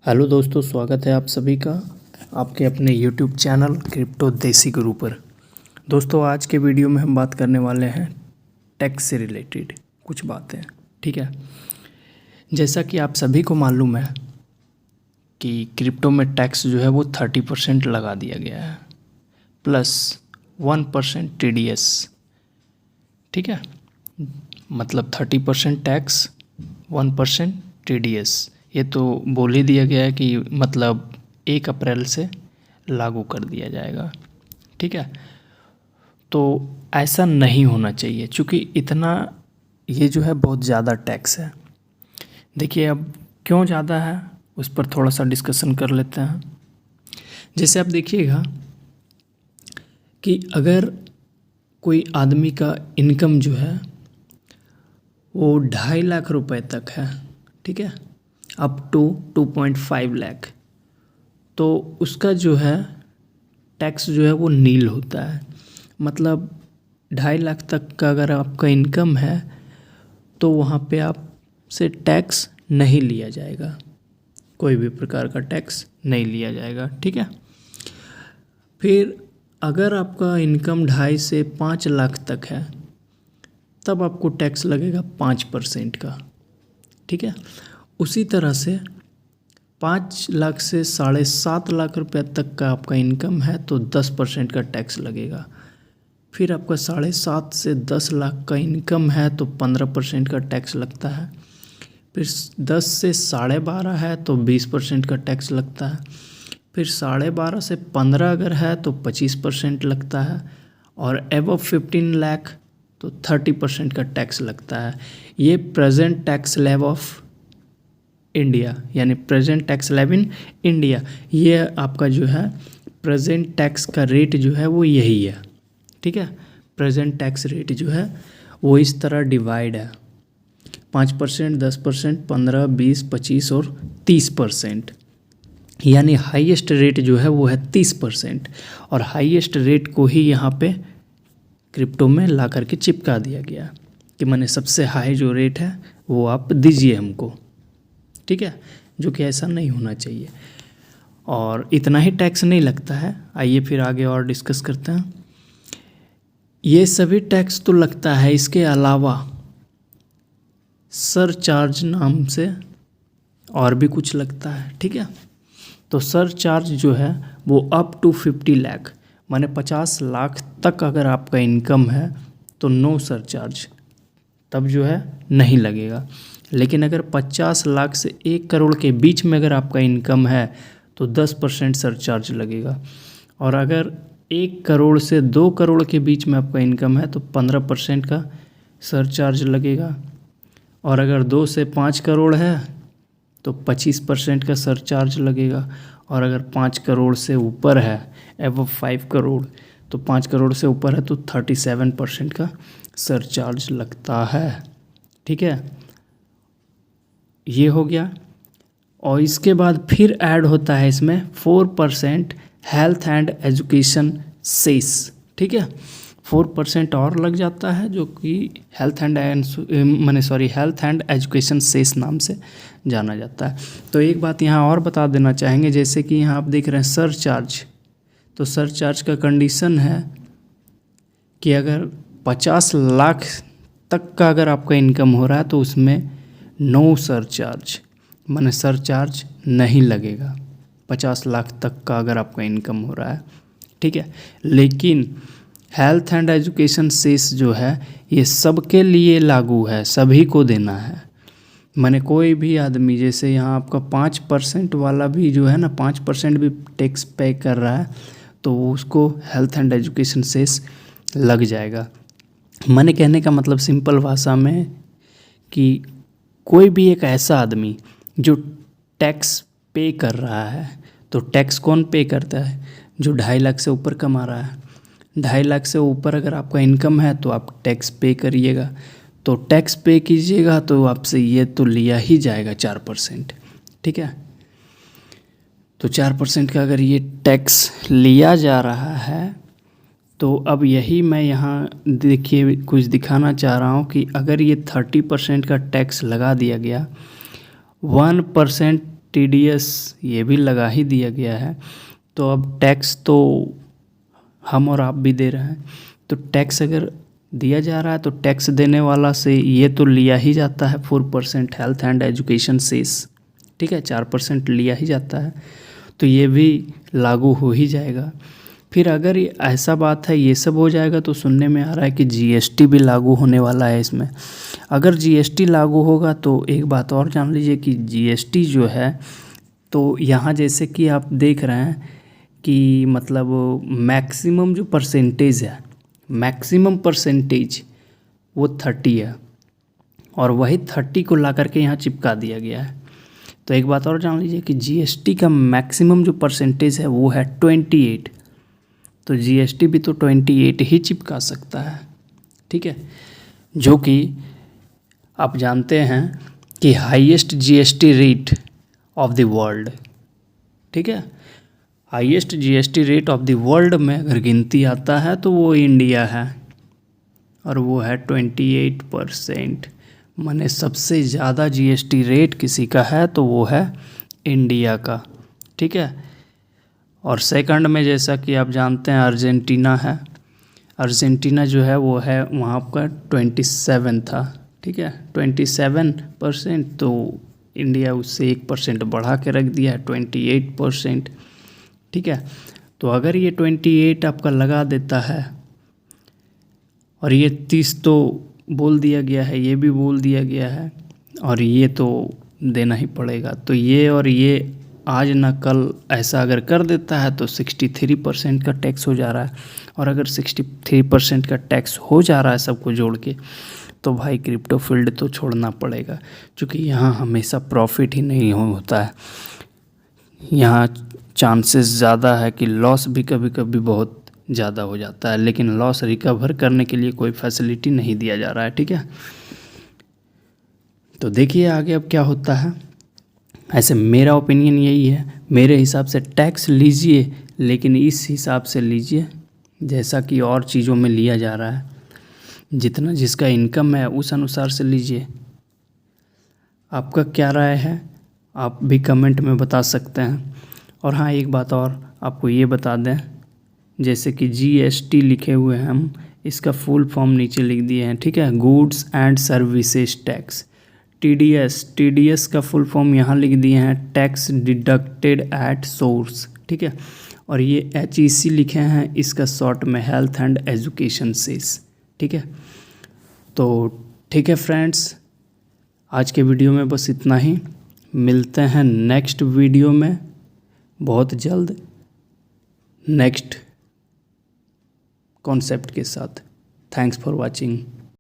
Hello दोस्तों, स्वागत है आप सभी का आपके अपने यूट्यूब चैनल क्रिप्टो देसी गुरु पर। दोस्तों, आज के वीडियो में हम बात करने वाले हैं टैक्स से रिलेटेड कुछ बातें। ठीक है, जैसा कि आप सभी को मालूम है कि क्रिप्टो में टैक्स जो है वो 30% लगा दिया गया है प्लस 1% TDS। ठीक है, मतलब 30% टैक्स, 1% TDS। ये तो बोल ही दिया गया है कि मतलब 1 अप्रैल से लागू कर दिया जाएगा। ठीक है, तो ऐसा नहीं होना चाहिए क्योंकि इतना ये जो है बहुत ज़्यादा टैक्स है। देखिए, अब क्यों ज़्यादा है उस पर थोड़ा सा डिस्कशन कर लेते हैं। जैसे आप देखिएगा कि अगर कोई आदमी का इनकम जो है वो 2.5 लाख रुपए तक है, ठीक है, अप टू 2.5 लाख, तो उसका जो है टैक्स जो है वो नील होता है। मतलब 2.5 लाख तक का अगर आपका इनकम है तो वहाँ पे आपसे टैक्स नहीं लिया जाएगा, कोई भी प्रकार का टैक्स नहीं लिया जाएगा। ठीक है, फिर अगर आपका इनकम 2.5 से 5 लाख तक है तब आपको टैक्स लगेगा 5% का। ठीक है, उसी तरह से 5 लाख से 7.5 लाख रुपए तक का आपका इनकम है तो 10% का टैक्स लगेगा। फिर आपका 7.5 से 10 लाख का इनकम है तो 15% का टैक्स लगता है। फिर 10 से 12.5 है तो 20% का टैक्स लगता है। फिर 12.5 से 15 अगर है तो 25% लगता है, और एबव 15 लाख तो 30% का टैक्स लगता है। ये present tax slab of India, यानी present tax slab in India, ये आपका जो है प्रेजेंट टैक्स का रेट जो है वो यही है। ठीक है, प्रेजेंट टैक्स रेट जो है वो इस तरह डिवाइड है 5%, 10%, 15, 20, 25 और 30%। यानी हाईएस्ट रेट जो है वो है 30%, और हाईएस्ट रेट को ही यहाँ पे क्रिप्टो में ला करके चिपका दिया गया कि मैंने सबसे हाई जो रेट है वो आप दीजिए हमको। ठीक है, जो कि ऐसा नहीं होना चाहिए, और इतना ही टैक्स नहीं लगता है। आइए फिर आगे और डिस्कस करते हैं। ये सभी टैक्स तो लगता है, इसके अलावा सरचार्ज नाम से और भी कुछ लगता है। ठीक है, तो सरचार्ज जो है वो अप टू 50 लाख, माने 50 लाख तक अगर आपका इनकम है तो नो सरचार्ज, तब जो है नहीं लगेगा। लेकिन अगर 50 लाख से 1 करोड़ के बीच में अगर आपका इनकम है तो 10% सरचार्ज लगेगा, और अगर 1 करोड़ से 2 करोड़ के बीच में आपका इनकम है तो 15% का सरचार्ज लगेगा, और अगर 2 से 5 करोड़ है तो 25% का सरचार्ज लगेगा, और अगर 5 करोड़ से ऊपर है, एबव 5 करोड़, तो 5 करोड़ से ऊपर है तो 37% का सरचार्ज लगता है। ठीक है, ये हो गया। और इसके बाद फिर ऐड होता है इसमें 4% हेल्थ एंड एजुकेशन सेस। ठीक है, 4% और लग जाता है, जो कि हेल्थ एंड एजुकेशन सेस नाम से जाना जाता है। तो एक बात यहाँ और बता देना चाहेंगे, जैसे कि यहाँ आप देख रहे हैं सरचार्ज, तो सरचार्ज का कंडीशन है कि अगर 50 लाख तक का अगर आपका इनकम हो रहा है तो उसमें नो सरचार्ज, माने सरचार्ज नहीं लगेगा 50 लाख तक का अगर आपका इनकम हो रहा है। ठीक है, लेकिन हेल्थ एंड एजुकेशन सेस जो है ये सबके लिए लागू है, सभी को देना है। माने कोई भी आदमी, जैसे यहाँ आपका 5% वाला भी जो है ना, 5% भी टैक्स पे कर रहा है तो उसको हेल्थ एंड एजुकेशन सेस लग जाएगा। मैंने कहने का मतलब सिंपल भाषा में कि कोई भी एक ऐसा आदमी जो टैक्स पे कर रहा है, तो टैक्स कौन पे करता है? जो 2.5 लाख से ऊपर कमा रहा है। 2.5 लाख से ऊपर अगर आपका इनकम है तो आप टैक्स पे करिएगा, तो टैक्स पे कीजिएगा तो आपसे ये तो लिया ही जाएगा 4%। ठीक है, तो 4% का अगर ये टैक्स लिया जा रहा है तो अब यही मैं यहाँ देखिए कुछ दिखाना चाह रहा हूँ कि अगर ये 30% का टैक्स लगा दिया गया, 1% TDS ये भी लगा ही दिया गया है। तो अब टैक्स तो हम और आप भी दे रहे हैं, तो टैक्स अगर दिया जा रहा है तो टैक्स देने वाला से ये तो लिया ही जाता है 4% हेल्थ एंड एजुकेशन सेस, ठीक है, 4% लिया ही जाता है, तो ये भी लागू हो ही जाएगा। फिर अगर ये ऐसा बात है ये सब हो जाएगा तो सुनने में आ रहा है कि GST भी लागू होने वाला है इसमें। अगर GST लागू होगा तो एक बात और जान लीजिए कि GST जो है तो यहाँ जैसे कि आप देख रहे हैं कि मतलब मैक्सिमम जो परसेंटेज है, मैक्सिमम परसेंटेज वो 30 है और वही 30 को ला करके यहाँ चिपका दिया गया है। तो एक बात और जान लीजिए कि GST का मैक्सिमम जो परसेंटेज है वो है 28, तो GST भी तो 28 ही चिपका सकता है, ठीक है, जो कि आप जानते हैं कि highest GST rate of the world, ठीक है, highest GST rate of the world में अगर गिनती आता है तो वो इंडिया है और वो है 28%। माने सबसे ज़्यादा GST रेट किसी का है तो वो है इंडिया का, ठीक है। और सेकंड में जैसा कि आप जानते हैं अर्जेंटीना है, अर्जेंटीना जो है वो है वहाँ का 27 था, ठीक है, 27%, तो इंडिया उससे 1% बढ़ा के रख दिया है 28%, ठीक है। तो अगर ये 28 आपका लगा देता है और ये 30 तो बोल दिया गया है, ये भी बोल दिया गया है और ये तो देना ही पड़ेगा, तो ये और ये आज ना कल ऐसा अगर कर देता है तो 63% का टैक्स हो जा रहा है। और अगर 63% का टैक्स हो जा रहा है सबको जोड़ के, तो भाई क्रिप्टो फील्ड तो छोड़ना पड़ेगा, क्योंकि यहाँ हमेशा प्रॉफिट ही नहीं होता है, यहाँ चांसेस ज़्यादा है कि लॉस भी कभी कभी बहुत ज़्यादा हो जाता है, लेकिन लॉस रिकवर करने के लिए कोई फैसिलिटी नहीं दिया जा रहा है, ठीक है। तो देखिए आगे अब क्या होता है। ऐसे मेरा ओपिनियन यही है, मेरे हिसाब से टैक्स लीजिए, लेकिन इस हिसाब से लीजिए जैसा कि और चीज़ों में लिया जा रहा है, जितना जिसका इनकम है उस अनुसार से लीजिए। आपका क्या राय है आप भी कमेंट में बता सकते हैं। और हाँ, एक बात और आपको ये बता दें, जैसे कि GST लिखे हुए हैं हम, इसका फुल फॉर्म नीचे लिख दिए हैं, ठीक है, goods and services tax. TDS का फुल फॉर्म यहाँ लिख दिए हैं, टैक्स डिडक्टेड एट सोर्स, ठीक है। और ये HEC लिखे हैं, इसका शॉर्ट में हेल्थ एंड एजुकेशन सेस, ठीक है। तो ठीक है फ्रेंड्स, आज के वीडियो में बस इतना ही, मिलते हैं नेक्स्ट वीडियो में बहुत जल्द नेक्स्ट कॉन्सेप्ट के साथ। Thanks for watching.